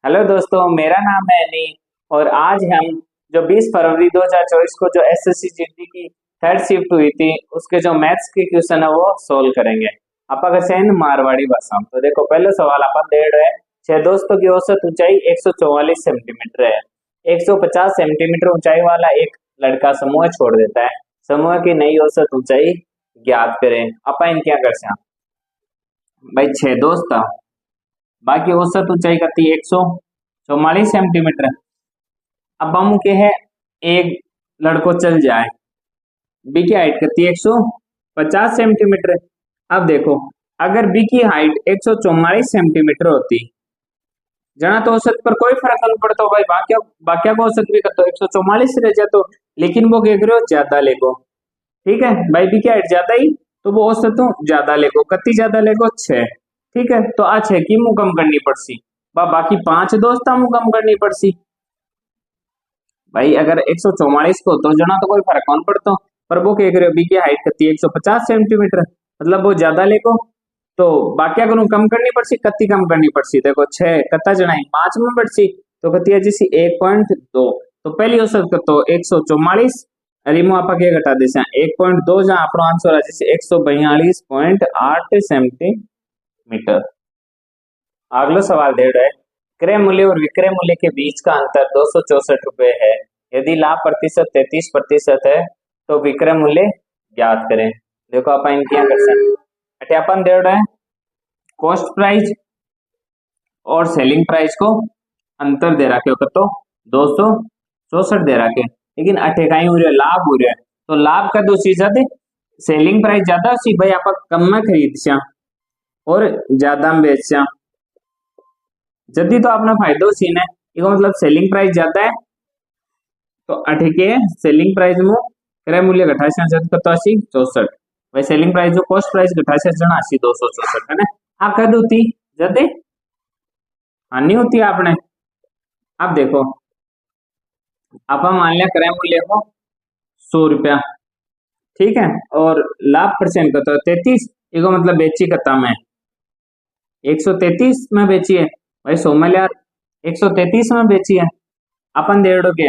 Hello दोस्तों, मेरा नाम है अनी। और आज हम जो 20 फरवरी 2024 को जो एसएससी जीडी की थर्ड शिफ्ट हुई थी उसके जो मैथ्स के क्वेश्चन है वो सोल्व करेंगे। आप अगर सेंध मारवाड़ी भाषा में तो देखो, पहले सवाल अपन दे रहे हैं। छह दोस्तों की औसत ऊंचाई 144 सेंटीमीटर है। 150 सेंटीमीटर ऊंचाई वाला एक लड़का समूह छोड़ देता है। समूह की नई औसत ऊंचाई ज्ञात करें। अपन क्या कर सकते भाई, छह दोस्त था, बाकी औसत ऊंचाई करती है 144 सेंटीमीटर। अब हम के है एक लड़को चल जाए, बी की हाइट करती है 150 सेंटीमीटर। अब देखो, अगर बी की हाइट 144 सेंटीमीटर होती, जना तो औसत पर कोई फर्क नहीं पड़ता भाई, बाकिया बाकिया को औसत भी करते 144 रह जातो, लेकिन वो कह रहे हो ज्यादा लेगो। ठीक है भाई, बी की हाइट ज्यादा ही तो वो औसत तो ज्यादा लेगो, कति ज्यादा लेगो 6। ठीक है, तो आ 6 की मुंह कम करनी पड़सी, बाकी 5 दोस्त मुंह कम करनी पड़सी। भाई अगर 144 को तो जना तो कोई फर्क कौन पड़ता, पर वो कह रहे हो बी की हाइट करती है 150 सेंटीमीटर, मतलब वो ज्यादा लेको, तो बाकिया को कम करनी पड़सी, कत्ती कम करनी पड़सी। देखो 6 कत्ता जनाई 5 में बढ़सी, तो कत्ती है जिसी 1.2। तो पहली औसत कर तो 144, रिमो आपा के घटा देसे 1.2, जहां अपनो आंसर आ जैसे 142.8 सेंटीमीटर। अगला सवाल दे रहा है, क्रय मूल्य और विक्रय मूल्य के बीच का अंतर 264 रुपए है। यदि लाभ प्रतिशत 33% है तो विक्रय मूल्य ज्ञात करें। देखो अपन क्या कर सकते, अपन दे रहा है कॉस्ट प्राइस और सेलिंग प्राइस को अंतर दे रखे हो तो 264 दे रखे, लेकिन अठे कहीं हो रहा है लाभ हो रहा है, तो लाभ का दो चीज है, सेलिंग प्राइस ज्यादा सी भाई आप कम में खरीद और ज्यादा में बेच, जदी तो अपना फायदो सीन है, इसका मतलब सेलिंग प्राइस ज्यादा है तो अठे के सेलिंग प्राइस में क्रय मूल्य घटाशा जब तो 64, भाई सेलिंग प्राइस जो कॉस्ट प्राइस घटाशा जना 264 है ना। आ कद होती जदे हानि होती है आपने। अब देखो, आप मान लिया क्रय मूल्य को 100 रुपया, ठीक है, और लाभ परसेंट का तो 33, इसको मतलब बेची कता में 133 में बेची है, भाई 100 में यार 133 में बेची है। अपन डेढ़ के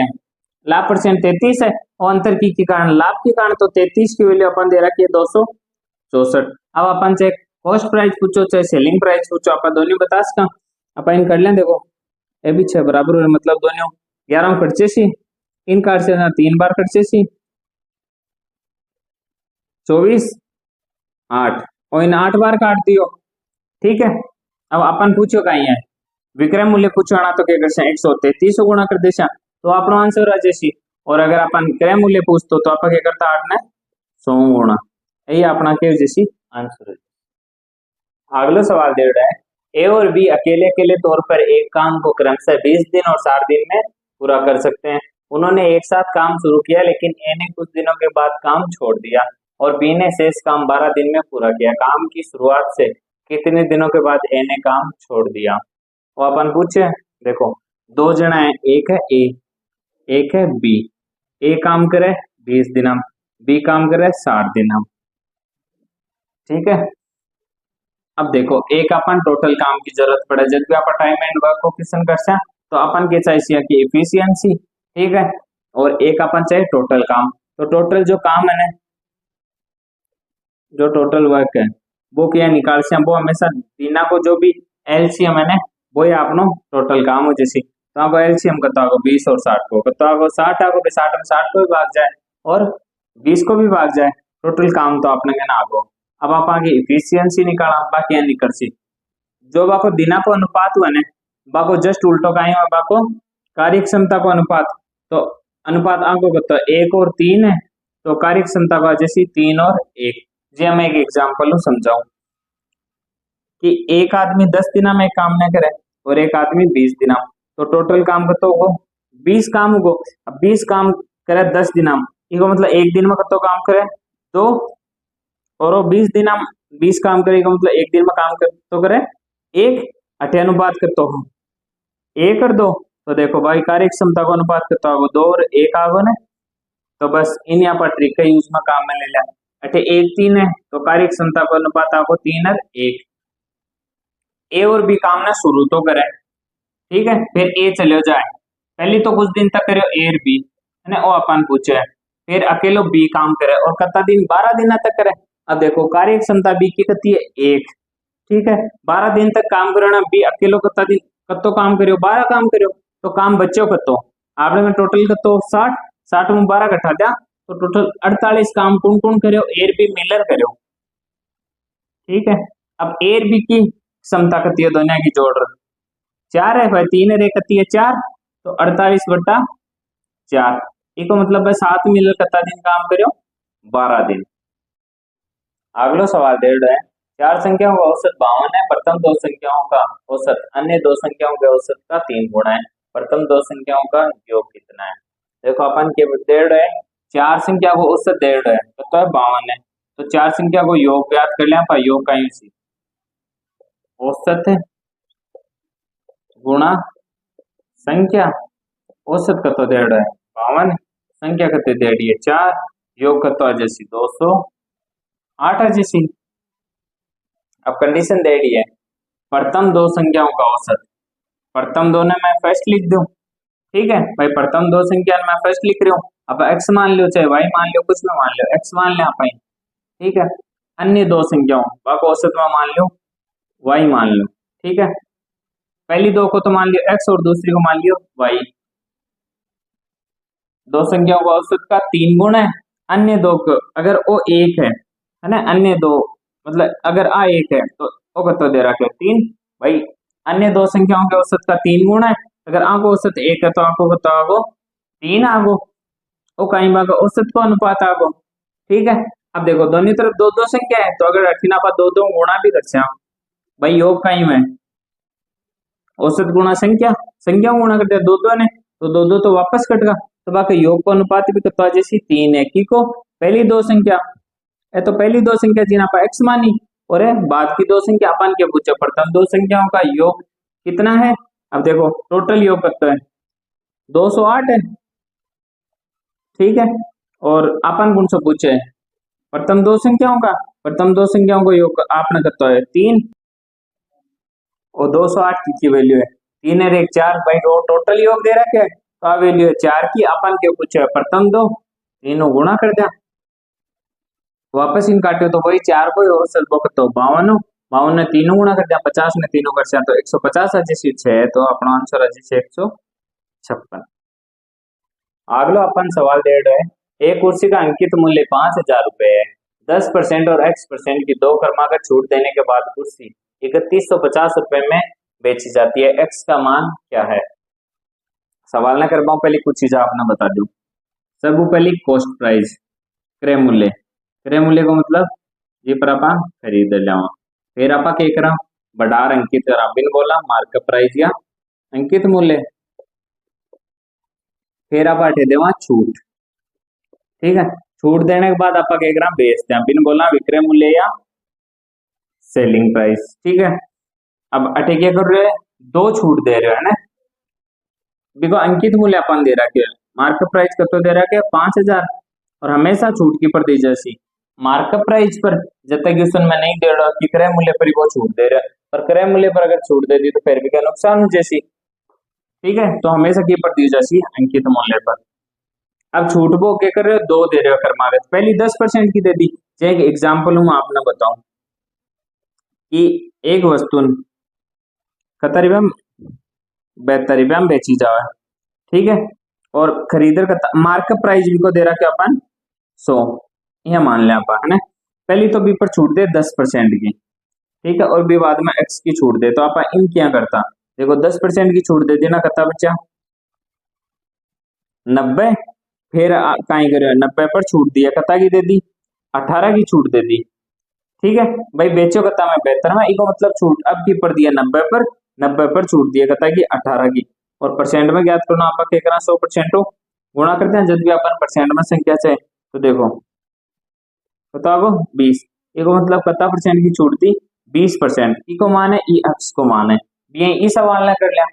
लाभ परसेंट 33 है, और अंतर की कारण लाभ के कारण तो 33 की वैल्यू अपन दे रखी है 264। अब अपन से कॉस्ट प्राइस पूछो चाहे सेलिंग प्राइस पूछो, अपन दोनों बता सका। अपन कर लें, देखो ये भी 6 बराबर है, मतलब दोनों 11 खर्चे सी, इन कार से ना 3 बार खर्चे सी 24 8, और इन 8 बार काट दियो। ठीक है, अब अपन पूछो कहीं है विक्रय मूल्य पूछो आना, तो क्या कर 133 गुणा कर देशा तो अपनो आंसर आ जैसी। और अगर अपन क्रय मूल्य पूछतो तो आप क्या करता 8 ने 100 गुणा, यही अपना के जैसी आंसर है। अगला सवाल दे रहा है, ए और बी अकेले अकेले तौर पर एक काम को क्रमशः 20 दिन और 60 दिन में पूरा कर सकते हैं। उन्होंने एक साथ काम शुरू किया, लेकिन ए ने कुछ दिनों के बाद काम छोड़ दिया और बी ने शेष काम 12 दिन में पूरा किया। काम की शुरुआत से कितने दिनों के बाद ए ने काम छोड़ दिया। वो अपन पूछे, देखो दो जना है, एक है ए, एक है बी। ए काम करे 20 दिन, बी काम करे 60 दिन। ठीक है, अब देखो एक अपन टोटल काम की जरूरत पड़े जब भी अपन टाइम एंड वर्क को क्वेश्चन करते हैं, तो अपन के चाहिए कि एफिशिएंसी। ठीक है, और एक अपन चाहिए टोटल काम, तो टोटल जो काम है ना, जो टोटल वर्क है वो क्या निकाल से, वो हमेशा बिना को जो भी एलसीएम है ना वो ही आपनो टोटल काम हो जैसी। तो आपको एलसीएम करता होगा 20 और 60 को, तो आपको 60 आपको 60 में 60 को भी भाग जाए और 20 को भी भाग जाए, टोटल काम तो आपने कहना आगो। अब आप आगे इफिशियंसी निकाला, बाकी निकल सी जो बाको दिना को अनुपात हुआ ना, बाको जस्ट उल्टो का हुआ, बाको कार्य क्षमता को अनुपात, तो अनुपात आगो को तो 1 और 3 है, तो कार्य क्षमता का जैसी 3 और 1। जी मैं एक एग्जांपल समझाऊं कि एक आदमी 10 दिना में काम न करे और एक आदमी 20 दिना, तो टोटल काम कतो हो 20 काम हो। अब 20 काम करे 10 दिना, इको मतलब एक दिन में कतो काम करे तो, और वो 20 दिना 20 काम करेगा मतलब एक दिन में काम कर तो करे एक, अठे अनुपात करतो हो एक कर दो, तो देखो भाई कार्य क्षमता को अनुपात करता होगा 2 और 1 आगो ने, तो बस इन यहाँ पर ट्रिक है यूज में काम में ले लिया। अठे 1 3 है तो कार्य क्षमता को अनुपात आपको 3 और 1। ए और बी काम ने शुरू तो करे, ठीक है। फिर ए चलो जाए, पहली तो कुछ दिन तक करो ए और बी है ना, वो अपन पूछे। फिर अकेलो बी काम करे और कितना दिन, 12 दिन तक करे। अब देखो कार्य क्षमता बी की कितनी है, 1। ठीक है, 12 दिन तक काम करो ना, बी अकेलो कितना दिन कत्तो काम करो, 12 काम करो, तो काम बच्चों कत्तो आपने में टोटल कत्तो 60, 60 में 12 घटा दिया तो टोटल 48 काम कौन कौन करो, एर बी मिलर करो। ठीक है, अब एर बी की क्षमता कितनी है, दोनों की जोड़ 4 है भाई, 3 रे कती है 4, तो 48/4, इको मतलब है 7 मिलर कितना दिन काम करो, 12 दिन। अगला सवाल दे रहा है, चार संख्याओं का औसत 52 है, प्रथम दो संख्याओं का औसत अन्य दो संख्याओं के औसत का 3 गुना है, प्रथम दो संख्याओं का योग कितना है। देखो अपन के दे रहे हैं, चार संख्या को औसत दे रहे हैं तो 52 है, तो चार संख्या को योग याद कर लें, पर योग का यूं औसत है गुणा संख्या, औसत कतो दे रहा है 52, संख्या कते दे रही है 4, योग कतो जैसी 208 है जैसी। अब कंडीशन दे रही है प्रथम दो संख्याओं का औसत, प्रथम दो ने मैं फर्स्ट लिख दूं। ठीक है भाई, प्रथम दो संख्या मैं फर्स्ट लिख रही हूँ, अब एक्स मान लो चाहे वाई मान लो, कुछ में मान लो, एक्स मान ले आप। ठीक है, अन्य दो संख्याओं का औसत में मान लो वाई मान लो। ठीक है, पहली दो को तो मान लियो एक्स और दूसरी को मान लियो वाई, दो संख्याओं का औसत का 3 गुण है। अन्य दो को अगर वो एक है ना, अन्य दो मतलब अगर आ एक है तो वो कतो दे रखा है 3 भाई, अन्य दो संख्याओं के औसत का 3 गुण है, अगर आ को औसत 1 है तो आपको कतो आगो 3 आगो, वो कहीं बाग औसत को अनुपात आगो। ठीक है, अब देखो दोनों तरफ दो दो संख्या है, तो अगर अठीना आप दो दो गुणा भी कर सकते भाई, योग कहीं में औसत गुणा संख्या, संख्या गुणा कर दिया दो दो ने, तो दो दो तो वापस कट गया, तो बाकी योग को अनुपात भी करता जैसी 3 है की को पहली दो संख्या है, तो पहली दो संख्या जिन्हें आप एक्स मानी, और है बाद की दो संख्या अपन के पूछे प्रथम दो संख्याओं का योग कितना है। अब देखो टोटल योग कितना है, 208 है। ठीक है, और अपन कौन सा पूछे प्रथम दो संख्याओं का, प्रथम दो संख्याओं को योग आपने कितना है 3, और 208 की वैल्यू है 3 और 1 4 भाई, टोटल योग दे रखा है, तो आ वैल्यू है 4 की, अपन के पूछे प्रथम दो, तीनों गुणा कर दिया, वापस इन काटे तो वही 4 को औसत वक्त तो 52, 52 ने तीनों गुणा कर दिया, 50 ने तीनों कर दिया तो 150 जैसी 6, तो अपना आंसर है जैसे 156। अगला अपन सवाल दे रहे हैं, एक कुर्सी का अंकित मूल्य 5000 रुपए है, 10% और x% की दो क्रमागत छूट देने के बाद कुर्सी 3150 रुपए में बेची जाती है, x का मान क्या है। सवाल ना कर पाऊं, पहले कुछ चीजें आपने बता दूं। सब पहले कॉस्ट प्राइस, क्रय मूल्य, क्रय मूल्य को मतलब ये पर आप खरीद लिया, फिर आप क्या करा बडार अंकित करा, बिन बोला मार्कअप प्राइस या अंकित मूल्य, फिर आप हटे देवा छूट। ठीक है, छूट देने के बाद आप क्या करा बेचते हैं, बिन बोला विक्रय मूल्य या सेलिंग प्राइस। ठीक है, अब अटे क्या कर रहे हैं, दो छूट दे रहे हैं ना, देखो अंकित मूल्य अपन दे रहा है, मार्कअप प्राइस कतो दे रहा है 5000, और हमेशा छूट की पर दी जैसी मार्कअप प्राइस पर जब तक उसमें नहीं दे रहा कि क्रय मूल्य पर वो छूट दे रहा है, पर क्रय मूल्य पर अगर छूट दे दी तो फिर भी क्या नुकसान हो जैसी। ठीक है, तो हमेशा की पर दी जैसी अंकित मूल्य पर। अब छूट वो क्या कर रहे हो, दो दे रहे हो क्रमागत, पहली 10% की दे दी, एक एग्जाम्पल हूं आपने बताऊं कि एक वस्तु 71 रुपया 72 रुपया में बेची जाए। ठीक है, और खरीदर का मार्कअप प्राइस भी को दे रहा क्या अपन 100, यह मान लिया अपन है ना, पहली तो बी पर छूट दे 10% की। ठीक है, और भी बाद में एक्स की छूट दे, तो आप इन क्या करता, देखो 10% की छूट दे दी ना, कितना बचा 90, फिर कहीं करे 90 पर छूट दिया, कितना की दे दी 18 की छूट दे दी। ठीक है भाई, बेचो कितना में 72 में, इको मतलब छूट अब की पर दिया 90 पर छूट दिया कितना की 18 की, और परसेंट में ज्ञात करना आप क्या करना 100% हो गुणा करते हैं, जब भी अपन परसेंट में संख्या से, तो देखो बताओ 20, इको मतलब कितना परसेंट की छूट दी 20%, इको मान है ई एक्स को मान है, ये ई सवाल ना कर लिया।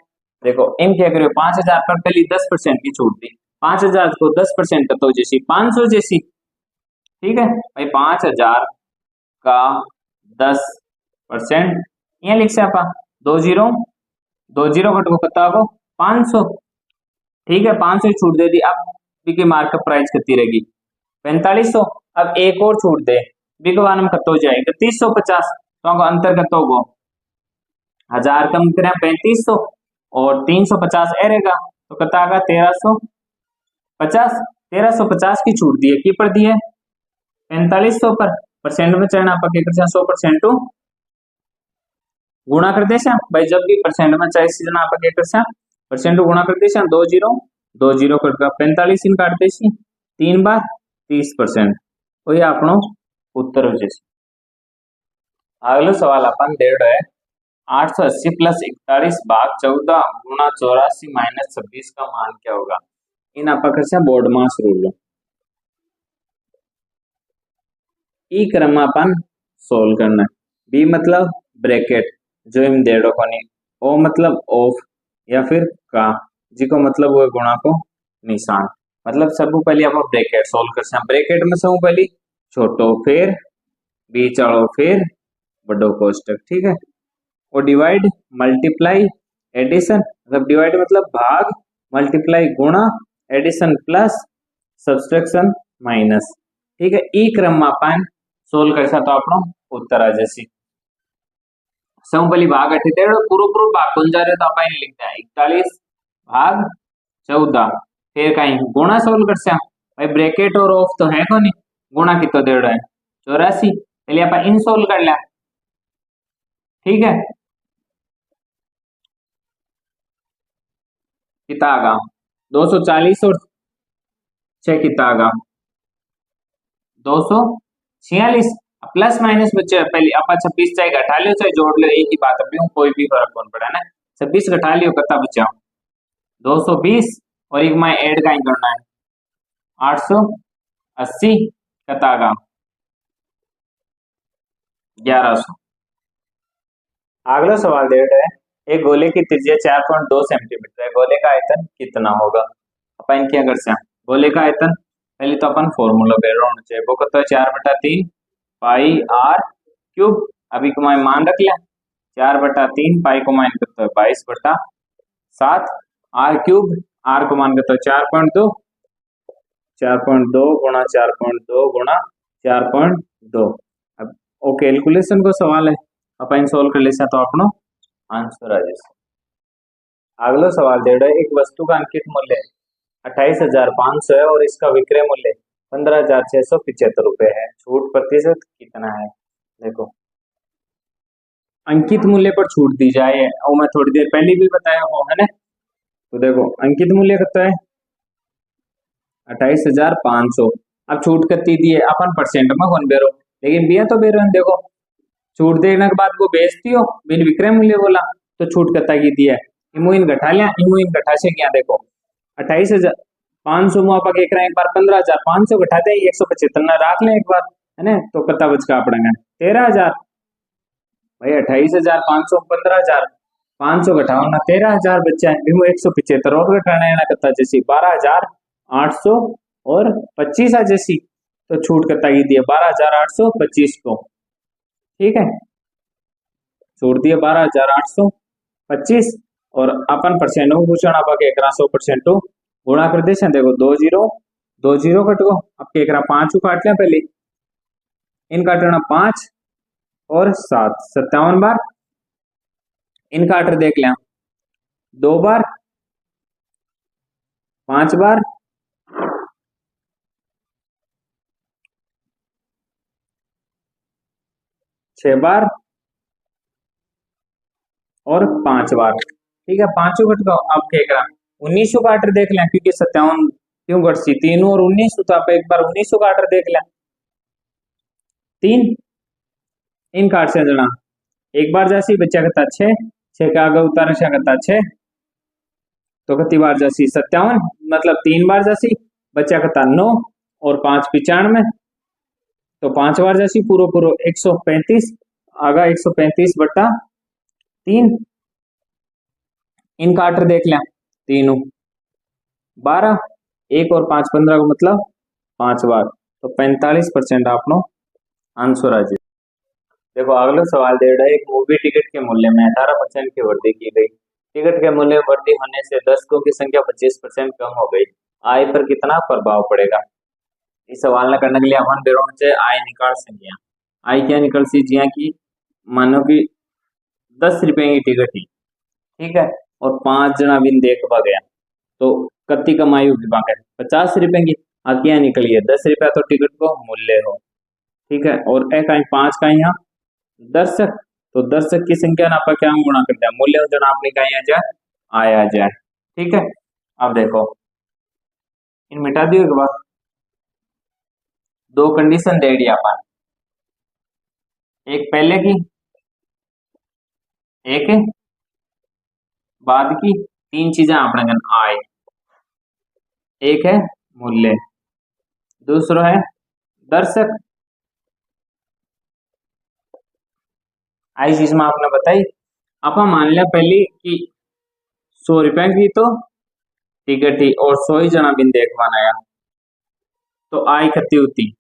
देखो इन क्या करियो 5000 पर पहली 10% की छूट दी, 5000 को 10% तो जैसी 500 जैसी। ठीक है भाई, 5000 का 10% ये लिख से आप 20 दो जीरो कट को कितना हो 500। ठीक है 500 छूट दे दी। अब बी की मार्केट प्राइस कितनी रहेगी 4500। अब एक और छूट दे बी के बाद में कितना हो जाएगा 350। तो अंतर कितना होगा 1000 कम करें 3500 और 350 ए रहेगा तो कितना आएगा 1350। 1350 की छूट दी है की पर दी है 4500 पर। परसेंट में चढ़ना आप 100% गुणा कर दे भाई। जब भी परसेंट में चाहे सीजन आप परसेंट गुणा कर दे दो जीरो कट 45 इन काट दे 3 बार 30%। तो ये आपनो उत्तर हो जैसे। अगलो सवाल अपन दे रहे है 880 प्लस 41 भाग 14 गुणा 84 माइनस 26 का मान क्या होगा। इन आप बोर्ड मास रूल ई क्रम में अपन सोल्व करना है। बी मतलब ब्रैकेट जो इन दे रखो नहीं। ओ मतलब ऑफ या फिर का जी को मतलब वो गुणा को निशान। मतलब सब पहले आप ब्रैकेट सोल्व कर ब्रैकेट में सब पहले छोटो फिर बीच वालों फिर बड़ो कोष्टक। ठीक है और डिवाइड मल्टीप्लाई एडिशन मतलब डिवाइड मतलब भाग मल्टीप्लाई गुणा एडिशन प्लस सब्सट्रैक्शन माइनस। ठीक है ई क्रम में अपन सोल्व कर तो आपनो उत्तर आ जैसी। सब पहली भाग 78 पूरा पूरा भाग कौन जा रहे तो अपन लिखते हैं 41 भाग 14 फिर कहीं गुणा सोल्व कर भाई ब्रैकेट और ऑफ तो है को नहीं गुणा कितो दे रहा है 84। पहले अपन इन सोल्व कर लिया। ठीक है कितना आगा 240 और 6 कितना आगा 246 प्लस माइनस बच्चे पहले आप 26 चाहे घटा लियो चाहे जोड़ लो एक ही बात है कोई भी फर्क कौन पड़ा ना। 26 घटा लियो कितना बचा 220 और एक में ऐड का करना है 880 कितना आगा 1100। अगला सवाल दे रहा है एक गोले की त्रिज्या 4.2 सेंटीमीटर है गोले का आयतन कितना होगा। अपन क्या कर गोले का आयतन पहले तो अपन फॉर्मूला बेर होना चाहिए वो कहता है 4/3 पाई आर क्यूब। अभी को मैं मान रख लिया 4/3 पाई को मान करता है 22/7 आर क्यूब। आर को मान करता है 4.2 4.2 गुणा 4.2 गुणा 4.2। अब वो कैलकुलेशन को सवाल है अपन सोल्व कर लेते तो अपनो आंसर आ जाए। अगला सवाल दे रहा है एक वस्तु का अंकित मूल्य 28,500 है और इसका विक्रय मूल्य 15,675 रुपए है। छूट प्रतिशत कितना है। देखो अंकित मूल्य पर छूट दी जाए और मैं थोड़ी देर पहले भी बताया हो है ना। तो देखो अंकित मूल्य कितना है 28,500। अब छूट कितनी दी है अपन परसेंट में कौन बेरो लेकिन बिया तो बेरो देखो छूट देने के बाद वो बेचती हो बिन विक्रय मूल्य बोला तो छूट कितना की दी है इमुइन घटा लिया इमुइन घटा से क्या देखो 28,500 में आप एक बार 15,500 घटा दे 175 राख ले एक बार है ना तो कितना बचका पड़ेगा 13,000। भाई 28,500 15,500 घटाओ ना 13,000 बच्चा है 175 और घटाना है ना कितना जैसी 12,800 और 25 जैसी तो छूट कितना की दी है 12,825 को। ठीक है छोड़ दिए 12,825 और अपन परसेंट में पूछना आप 100% गुणा कर दे देखो 2 जीरो कट गो अब के 5 काट लिया पहले इन काटना 5 और 7 57 बार इन काटर देख लिया 2 बार 5 बार 6 बार और 5 बार। ठीक है 5 कट गो अब क्या 1900 काटर देख लें क्योंकि 57 क्यों घटसी 3 और 19 तो आप एक बार 1900 काटर देख लें 3 इन काट से जना एक बार जैसी बच्चा कहता 6 का आगे उतार कहता 6 तो कितनी बार जैसी 57 मतलब 3 बार जैसी बच्चा कहता 9 और 5 95 तो 5 बार जैसी पूरा पूरा 135 आगा 135/3 इन काटर देख लें तीनों 12 1 और 5 15 को मतलब 5 बार तो 45% आपनो आंसर आ जाए। देखो अगला सवाल दे रहा है एक मूवी टिकट के मूल्य में 18% की वृद्धि की गई टिकट के मूल्य में वृद्धि होने से दर्शकों की संख्या 25% कम हो गई। आय पर कितना प्रभाव पड़ेगा? इस सवाल ने करने के लिए अपन बेरों से आय निकाल सकिया। आय क्या निकल सी जिया की मानो कि 10 रुपए की टिकट थी, ठीक है, और 5 जना बिन देखवा गया तो कत्ती कमाई होगी बाकी 50 रुपए की। क्या निकली है 10 रुपया तो टिकट को मूल्य हो, ठीक है, और एक 5 का यहाँ दर्शक, तो दर्शक की संख्या ना आप क्या गुणा करते हैं मूल्य जो आपने कहीं आ जाए आया जाए, ठीक है। अब देखो इन मिटा दिए के बाद दो कंडीशन दे दी अपन, एक पहले की एक बाद की, तीन चीजें अपने कन आए, एक है मूल्य, दूसरा है दर्शक, आई चीज में आपने बताई। आप मान लिया पहली कि 100 रुपए की तो टिकट थी और 100 ही जना बिन देखवान आया तो आय कितनी होती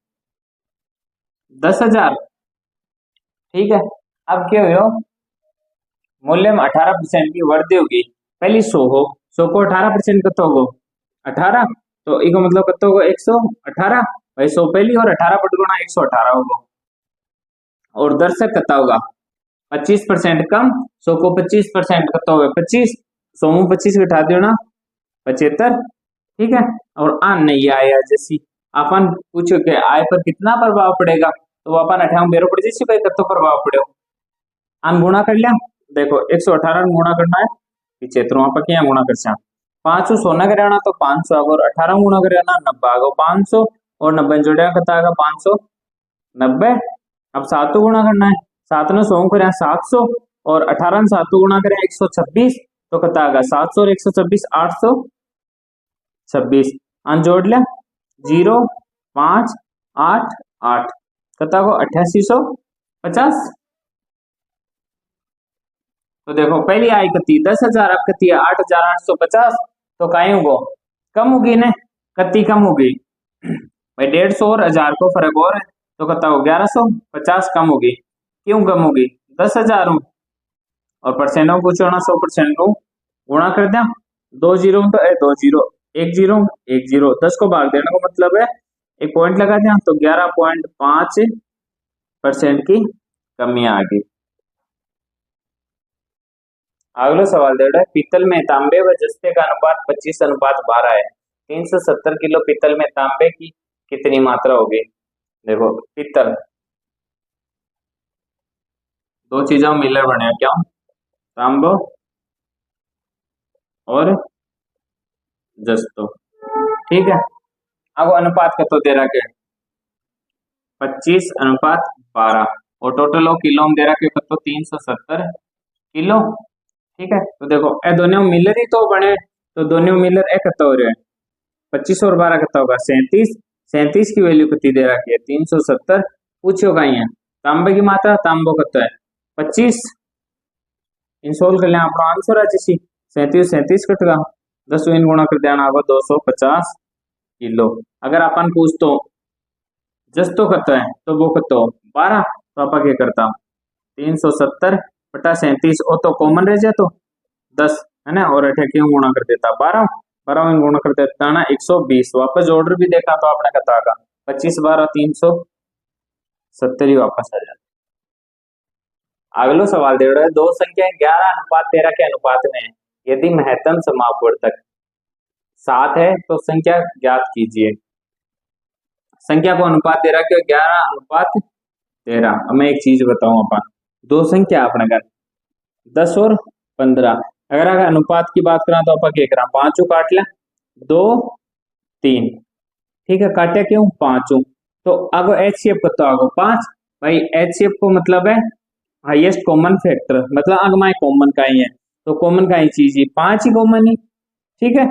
10,000, ठीक है। अब क्या हो मूल्य में 18% की वृद्धि होगी, पहली 100 हो, 100 को 18% कत होगो 18, तो इको मतलब कत होगो 118 भाई 100 पहली और 18 बट गुणा 118 होगो। और दर्शक कत होगा 25% कम, 100 को 25% कत होगा 25, 100 में 25 घटा दो ना 75, ठीक है। और आन नहीं आया जैसी अपन पूछो कि आय पर कितना प्रभाव पड़ेगा तो अपन 18 बेरो पड़ जैसी भाई कत प्रभाव पड़े आन गुणा कर लिया, देखो 118 गुणा करना है पीछे तो आप क्या गुणा कर सकते 500 सोना कराना तो 500 आगो और 18 गुणा कराना 90 आगो 500 और 90 जोड़िया कता आगा 590। अब 7 गुणा करना है 7 ने 100 करें 700 और 18 ने 7 गुणा करें 126 तो कता आगा 700 और 126 826 अन जोड़ लिया 0 5 8 8 कता को 8850। तो देखो पहली आई कती 10,000 अब कती है 8,850 तो काहे होगो कम होगी ने कती कम होगी भाई 150 और 1000 को फर्क और है तो कता हो 1150 कम होगी, क्यों कम होगी 10,000 और परसेंट में पूछो ना 100% को गुणा कर दिया 2 जीरो तो 2 जीरो 1 जीरो 1 जीरो 10 को भाग देने का मतलब है एक पॉइंट लगा दिया तो 11.5% की कमी आ गई। अगला सवाल दे रहा है पीतल में तांबे व जस्ते का अनुपात 25:12 है, 370 किलो पीतल में तांबे की कितनी मात्रा होगी? देखो पीतल दो चीजों में मिलर बने क्या तांबो और जस्तो, ठीक है। अब अनुपात का तो दे रहा है 25:12 और टोटल किलो में दे रहा है तो 370 किलो, ठीक है। तो देखो ए दोनों मिलर ही तो बने तो दोनों मिलर ए कत्ता हो रहे हैं 25 और 12 कत्ता होगा 37, 37 की वैल्यू कितनी दे रखी है 370, पूछो कहीं है तांबे की मात्रा तांबो कत्ता है 25 इन सोल्व कर लिया अपना आंसर है जैसी 37 कटेगा 10 इन गुणा कर देना होगा 250 किलो। अगर अपन पूछ तो जस तो कत्ता है तो वो कत्तो 12 तो आप क्या करता 370 बटा 37 और तो कॉमन रह जाए तो 10 है ना और अठे क्यों गुणा कर देता 12 12 में गुणा कर देता ना 120, वापस ऑर्डर भी देखा तो आपने कहा था 25 12 370 ही वापस आ जाता। अगला सवाल दे रहा है दो संख्या 11:13 के अनुपात में यदि महत्तम समापवर्तक 7 है तो संख्या ज्ञात कीजिए। संख्या को अनुपात दे रहा है 11:13। अब मैं एक चीज बताऊं अपन दो संख्या अपने घर 10 और 15 अगर अनुपात की बात करें तो आप क्या करा 5 काट लिया 2 3, ठीक है, काटा क्यों 5 तो आगो HCF कतो आगो 5 भाई HCF को मतलब है हाईएस्ट कॉमन फैक्टर, मतलब अगमाए कॉमन का ही है तो कॉमन का ही चीज ही 5 ही कॉमन ही, ठीक है।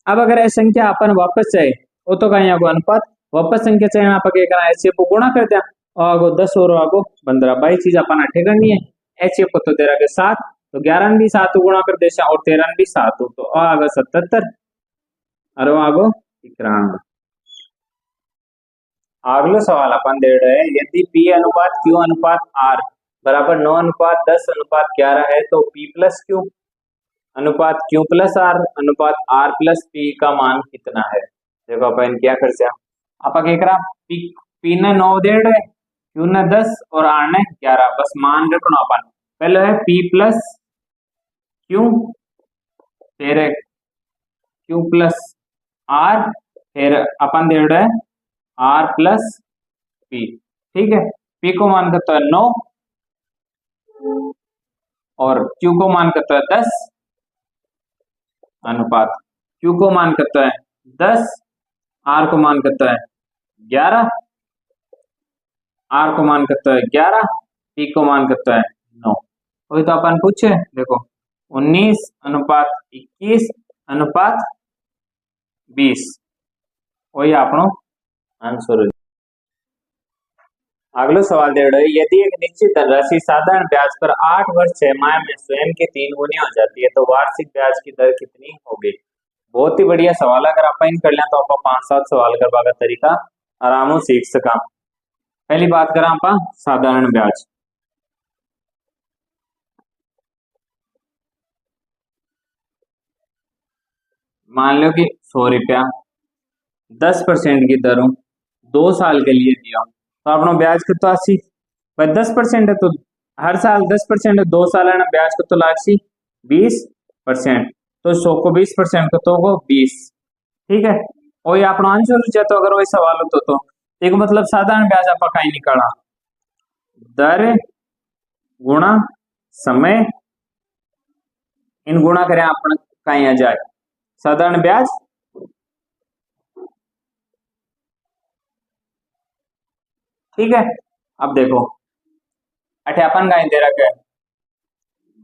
अब अगर ये संख्या अपन वापस चाहे वो तो कहीं आगो अनुपात वापस संख्या चाहे आप क्या करा HCF को गुणा कर दिया और आगो 10 और आगो 15 भाई चीज अपन अठे करनी है HCF को तो तेरा के 7 तो 11 भी 7 गुणा कर देशा और 13 भी 7 तो आगो 77 और आगो 91। अगला सवाल अपन दे रहे हैं यदि P अनुपात Q अनुपात R बराबर 9:10:11 है तो P प्लस Q अनुपात Q प्लस R अनुपात R प्लस P का मान कितना है। देखो अपन क्या कर से आप क्या P ने 9 देड़ है, Q ने 10 और R ने 11। बस मान रखना अपन पहले है P प्लस Q, फिर Q प्लस R, फिर अपन दे रहे हैं R प्लस P। ठीक है, P को मान करता है 9 और Q को मान करता है 10 अनुपात Q को मान करता है 10, R को मान करता है 11, R को मान करता है 11, P को मान करता है 9। वही तो अपन पूछे, देखो 19 अनुपात 21 अनुपात 20 वही आपनो आंसर। अगला सवाल दे रहे यदि एक निश्चित धनराशि साधारण ब्याज पर 8 वर्ष 6 माह में स्वयं की 3 गुनी हो जाती है तो वार्षिक ब्याज की दर कितनी होगी। बहुत ही बढ़िया सवाल है, अगर आप इन कर लें तो आप 5-7 सवाल करवा का तरीका आराम से सीख सका। पहली बात करें आप साधारण ब्याज, मान लो कि 100 रुपया 10% की दरों 2 साल के लिए दिया तो अपना ब्याज कितना 80 भाई 10% है तो हर साल 10% है, 2 साल है ना ब्याज कितना लागसी 20%, तो 100 को 20% को तो वो 20। ठीक है, वही अपना आंसर हो तो अगर वही सवाल हो तो एक मतलब साधारण ब्याज आप कहीं निकाला दर गुणा समय इन गुणा करें अपन कहीं आ जाए साधारण ब्याज। ठीक है, अब देखो अठ्यापन का दे रखे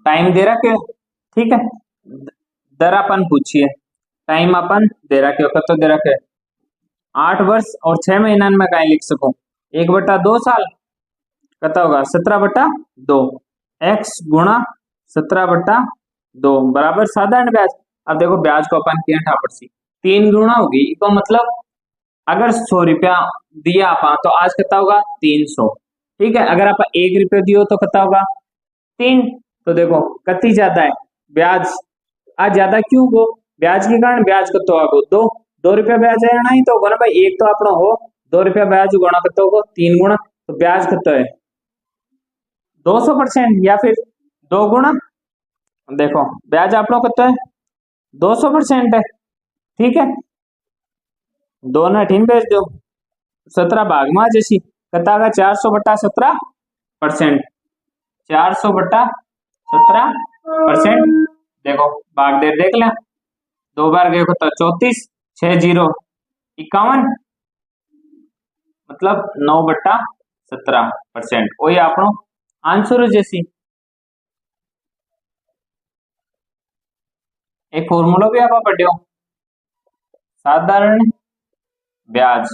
टाइम दे रखे, ठीक है दर अपन पूछिए टाइम अपन दे रखे कत दे रखे 8 वर्ष और 6 महीना में कहीं लिख सको 1/2 साल कत होगा 17/2 x गुणा 17/2 बराबर साधारण ब्याज। अब देखो ब्याज को अपन किया ठापड़ 3 गुणा होगी तो मतलब अगर 100 रुपया दिया आप तो आज कितना होगा 300। ठीक है, अगर आप 1 रुपया दियो तो कितना होगा 3। तो देखो कति ज्यादा है ब्याज आज ज्यादा क्यों हो ब्याज के कारण ब्याज कितना होगा 2 रुपया ब्याज है ना ही तो होगा ना भाई, एक तो अपना हो 2 रुपया ब्याज गुणा कितना होगा 3 गुणा, तो ब्याज कितना है 200% या फिर 2 गुणा। देखो ब्याज आप लोग कितना है 200% है। ठीक है, दोनों ठीन भेज दो 17 भाग में जैसी कता का 400/17%, 400/17%। देखो भाग दे देख ले 2 बार गए तो 34 6 0 51 मतलब 9/17% वही आपनो आंसर जैसी। एक फॉर्मूला भी आप पढ़ो साधारण ब्याज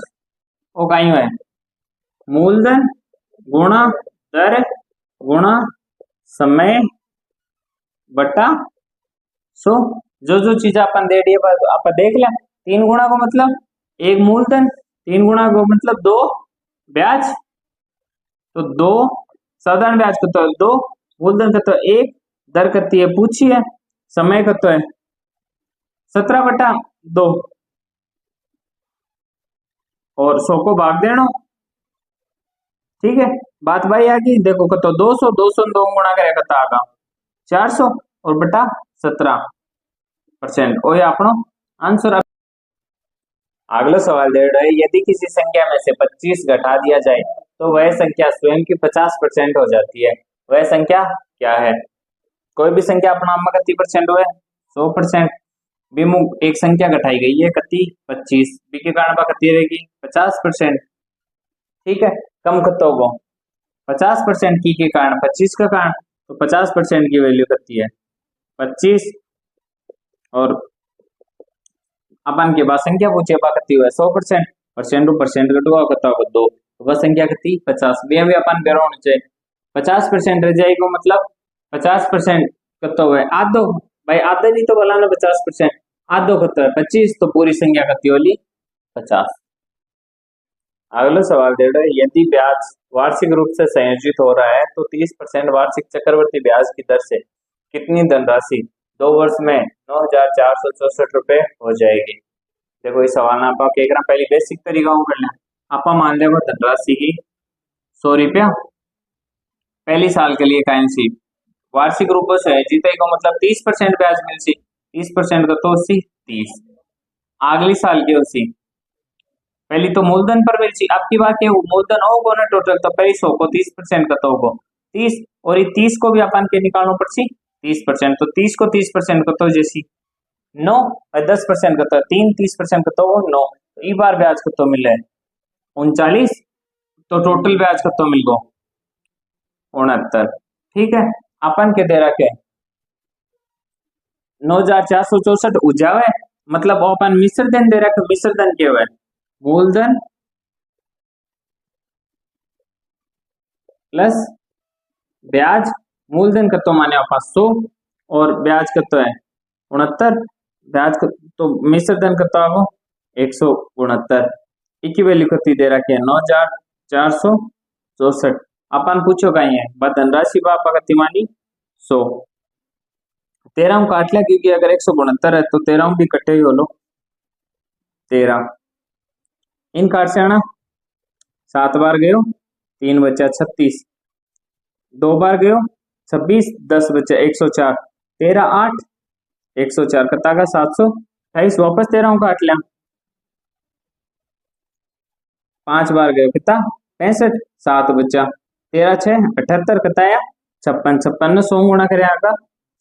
वो कहीं है मूलधन गुणा दर गुणा समय बटा 100। जो चीज अपन दे दी आप देख लें 3 गुणा को मतलब 1 मूलधन 3 गुणा को मतलब 2 ब्याज, तो 2 साधारण ब्याज का तो 2 मूलधन का तो 1 दर कती है पूछी है समय का तो है 17/2 और 100 को भाग देना। ठीक है, बात भाई आ गई देखो कतो 200 200 2 गुणा करे कता आगा 400 और बटा 17% वही अपनो आंसर। अगला सवाल दे रहा है यदि किसी संख्या में से 25 घटा दिया जाए तो वह संख्या स्वयं की 50% हो जाती है, वह संख्या क्या है। कोई भी संख्या अपना में कितनी परसेंट हुए 100%, विमुख एक संख्या घटाई गई है कति 25 बी के कारण कति रहेगी 50%। ठीक है, कम कतो होगा 50% की के कारण 25 का कारण तो 50% की वैल्यू कितनी है 25 और अपन के बाद संख्या पूछे कितनी हुआ 100% परसेंट टू परसेंट कटुआ कितना होगा 2 तो वह संख्या कितनी 50 भी अपन बेरो होना चाहिए 50% रह जाएगा मतलब 50% कितना हुआ आधो भाई आधे नहीं तो भला ना 50% आधो कितना है 25 तो पूरी संख्या कितनी होगी 50। अगला सवाल दे रहा है यदि ब्याज वार्षिक रूप से संयोजित हो रहा है तो 30% वार्षिक चक्रवर्ती ब्याज की दर से कितनी धनराशि 2 वर्ष में 9,464 रुपए हो जाएगी। देखो इस सवाल में आप क्या करना, पहली बेसिक तरीका कर लें। आप मान ले धनराशि की 100 रुपया पहली साल के लिए करेंसी वार्षिक रूप से जीते को मतलब 30% ब्याज मिलसी, 30% का तो 80 30 अगली साल की 80 पहली तो मूलधन पर मिलसी। आपकी बात है मूलधन होगा ना टोटल तो पहले 100 को 30% का तो होगा 30 और ये 30 को भी अपन के निकालना पड़सी 30%, तो 30 को 30% का तो जैसी 9 और 10% का तो 3 30% का तो 9, तो ई बार ब्याज का तो मिले 39, तो टोटल ब्याज का तो मिल गो 69। ठीक है, अपन के दे रखे 9,464 उजावे मतलब अपन मिश्र धन दे रखे, मिश्र धन के हुए मूलधन प्लस ब्याज, मूलधन का तो माने 500 और ब्याज का तो है 69, ब्याज का तो मिश्र धन का तो आपको 169, इकी वैल्यू कती दे रखी है 9,464। अपन पूछो कहीं है धनराशि बापा कती मानी 100, 13 काट लिया क्योंकि अगर 169 है तो 13 भी कटे ही हो लो 13 इन काट से आना 7 बार गयो 3 बचा 36, 2 बार गयो 26 10 बचा 104 13 8 104 कता का 728 वापस 13 काट लिया 5 बार गयो कितना 65 7 बचा 13 6 78 कताया 56 56 100 गुणा करे आका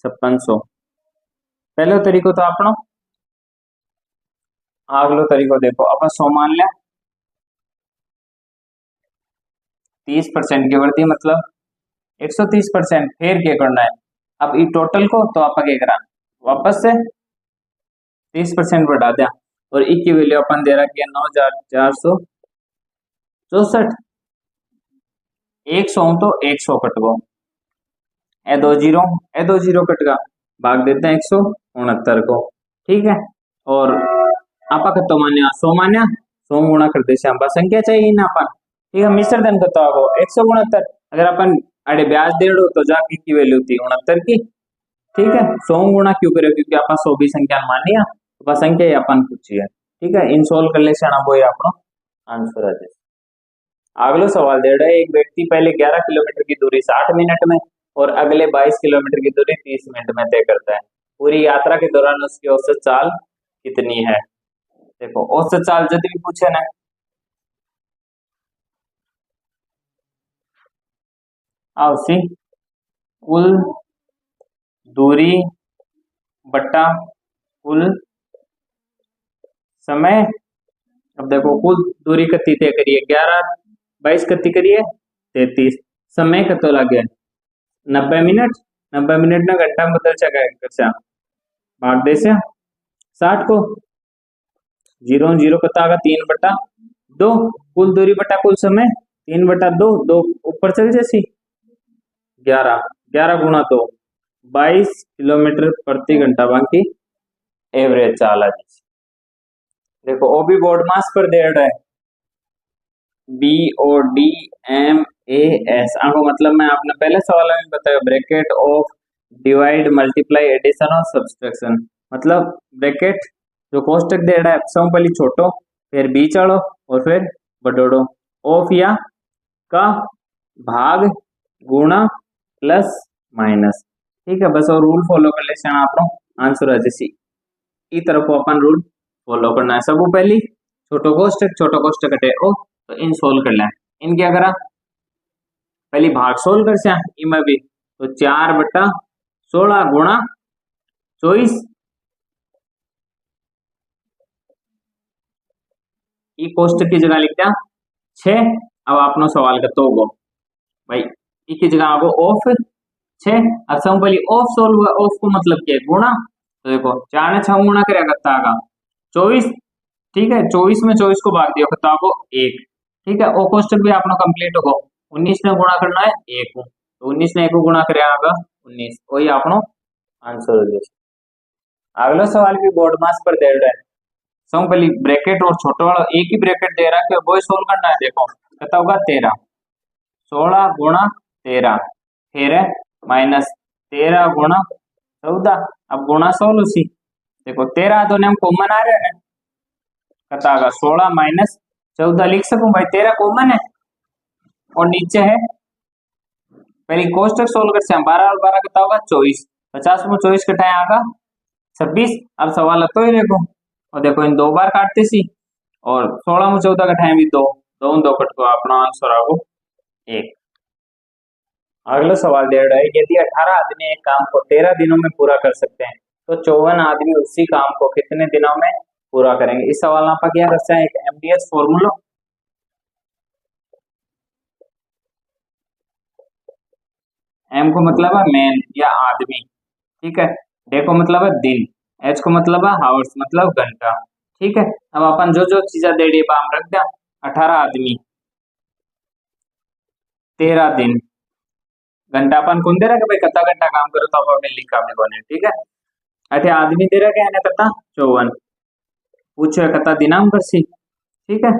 5600। पहलो तरीको तो आपनो अगलो तरीको देखो अपन 100 मान लिया 30% की वृद्धि मतलब 130%, फिर क्या करना है अब ई टोटल को तो आप क्या करा वापस से 30% बढ़ा दिया और ई की वैल्यू अपन दे रखी है 9,464, 100 तो 100 कट गो ए दो जीरो कट गया भाग देते हैं 169 को। ठीक है, और आपा कतो मान्या 100 मान्या 100 गुणा कर दे श्याम संख्या चाहिए ना अपन। ठीक है, मिश्र धन कतो आगो 169, अगर अपन अरे ब्याज दे दो तो जाके की वैल्यू थी 69 की। ठीक है, 100 गुणा क्यों करे क्योंकि अपन 100 भी संख्या मानिया तो संख्या ही अपन पूछी है। ठीक है, इन सोल्व कर ले से वो अपनो आंसर है। अगला सवाल दे रहा है एक व्यक्ति पहले 11 किलोमीटर की दूरी 60 मिनट में और अगले 22 किलोमीटर की दूरी 30 मिनट में तय करता है। पूरी यात्रा के दौरान उसकी औसत चाल कितनी है? देखो औसत चाल जब भी पूछे ना आवसी कुल दूरी बट्टा कुल समय। अब देखो कुल दूरी कती तय करिए 11 22 कती करिए 33, समय कतो लगे 90 मिनट, 90 मिनट ना घंटा में बदल सका भाग दे से 60 को 0 0 कता का 3/2 कुल दूरी बटा कुल समय 3/2 2 ऊपर चल जैसी 11 11 गुणा 2 22 किलोमीटर प्रति घंटा बाकी एवरेज चाल है। देखो ओ भी बोर्ड मास पर दे रहा है BODMAS आंखों मतलब मैं आपने पहले सवाल में बताया bracket of divide multiply addition और सब्सट्रैक्शन, मतलब ब्रैकेट जो कोष्टक दे रहा है सब पहले छोटो फिर बी चढ़ो और फिर बड़ोड़ो ऑफ या का भाग गुणा प्लस माइनस। ठीक है, बस और रूल फॉलो कर ले आप आंसर आ जैसी ई तरफ को अपन रूल फॉलो करना है। सब पहली छोटो कोष्टक हटे ओ तो इन सोल्व कर लें। इन क्या करा पहली भाग सोल्व कर से इमें भी तो 4/16 गुणा 24 ई कोष्टक की जगह लिख दिया 6। अब आपनो सवाल का तो गो भाई ई की जगह आगो ऑफ 6। अब सब पहले ऑफ सोल्व हुआ, ऑफ को मतलब क्या है गुणा, तो देखो 4 ने 6 गुणा करेगा कत्ता का 24। ठीक है, 24 में 24 को भाग दिया कत्ता को 1। ठीक है, ओ कोष्टक भी आपनो कंप्लीट होगा 19 ने गुणा करना है 1 को, तो 19 ने 1 को गुणा करेगा 19, वही आपनो आंसर हो जाए। अगला सवाल भी बोर्ड मास पर दे रहा है सब पहले ब्रैकेट और छोटो वाला एक ही ब्रैकेट दे रहा है वो सोल्व करना है। देखो कितना होगा 13 16 गुणा 13 फिर है माइनस 13 गुणा 14। अब गुणा 16 उसी देखो 13 दोनों हम कॉमन आ रहे हैं कता का 16 माइनस 14 लिख सकूं भाई 13 कॉमन है और नीचे है पहले कोष्टक सोल्व कर से 12 और 12 कितना होगा 24 50 में 24 कटाए आगा 26। अब सवाल तो ही देखो और देखो इन 2 बार काटते सी और 16 में 14 कटाए भी 2 2 2 कट को अपना आंसर आगो 1। अगला सवाल दे रहा है यदि 18 आदमी एक काम को 13 दिनों में पूरा कर सकते हैं तो 54 आदमी उसी काम को कितने दिनों में पूरा करेंगे। इस सवाल में आप क्या कर सकते हैं एक एमडीएस फॉर्मूला एम को मतलब है मैन या आदमी, ठीक है, डे को मतलब है दिन, एच को मतलब है हावर्स मतलब घंटा, ठीक है। अब अपन जो जो चीजें दे दी हम रख दिया 18 आदमी 13 दिन घंटा अपन कौन दे रहा है भाई कता घंटा काम करो तो अपन लिखा अपने को, ठीक है। अठे आदमी दे रहा है कता 54 पूछो कता दिनाम कर सी, ठीक है।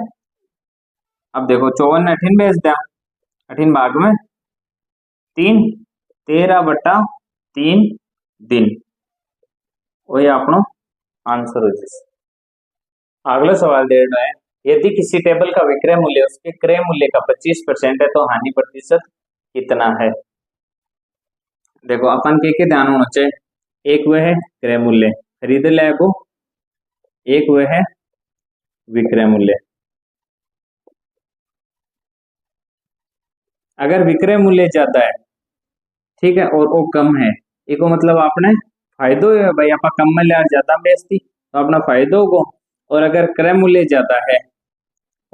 अब देखो 54 ने 18 बेच दिया 18 भाग में 3 13/3 दिन वही अपनो आंसर हो जाए। अगला सवाल दे रहा है यदि किसी टेबल का विक्रय मूल्य उसके क्रय मूल्य का 25% है तो हानि प्रतिशत कितना है। देखो अपन के ध्यान होना चाहिए एक वह है क्रय मूल्य खरीद ले को, एक वह है विक्रय मूल्य। अगर विक्रय मूल्य ज्यादा है ठीक है और वो कम है इको मतलब आपने फायदो है भाई आप कम में ले ज्यादा बेचती तो अपना फायदो को, और अगर क्रय मूल्य ज्यादा है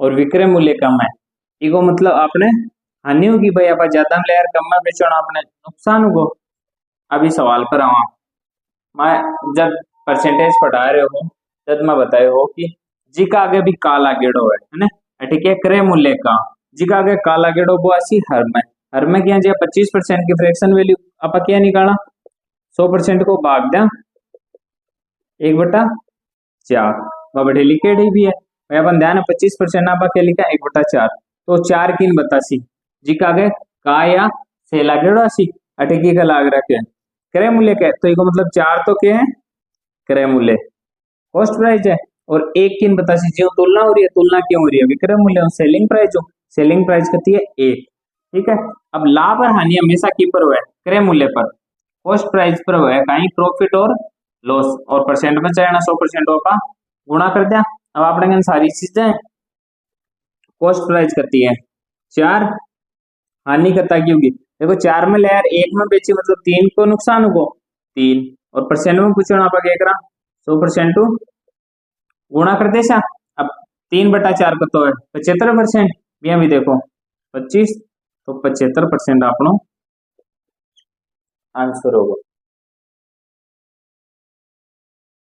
और विक्रय मूल्य कम है इको मतलब आपने हानि होगी भाई आप ज्यादा में ले यार कम में बेचो आपने नुकसान होगो। अभी सवाल पर आवा मैं जब परसेंटेज पढ़ा रहे हो जब मैं बताए हो कि जी का आगे भी काला गेड़ो है ना, ठीक है, क्रय मूल्य का जी का आगे काला गेड़ो वो आसी हर में क्या जी 25% की फ्रैक्शन वैल्यू आप क्या निकाला 100% को भाग दिया 1/4 बटे लिखेड भी है भाई अपन ध्यान 25% आप क्या लिखा 1/4 तो 4 किन बतासी जी का आगे का या से लागेड़ो आसी अटकी का लाग रखे क्रय मूल्य क्या तो इको मतलब 4 तो क्या है क्रय मूल्य कॉस्ट प्राइस है और एक किन बतासी जो तुलना हो रही है तुलना क्यों हो रही है विक्रय मूल्य और सेलिंग प्राइस जो सेलिंग प्राइस कहती है 1, ठीक है। अब लाभ और हानि हमेशा की पर हुआ है क्रय मूल्य पर, कॉस्ट प्राइस पर हुआ है कहीं प्रॉफिट और लॉस और परसेंट में चाहे 100% का गुणा कर दिया। अब आपने सारी चीजें कॉस्ट प्राइस करती है 4 हानि करता की होगी देखो 4 में ले यार 1 में बेची मतलब 3 को नुकसान होगा 3 और परसेंट में पूछो आप क्या करा 100% गुणा कर दे सा अब 3/4 को तो है 75% भी देखो 25 तो 75% अपनो आंसर होगा।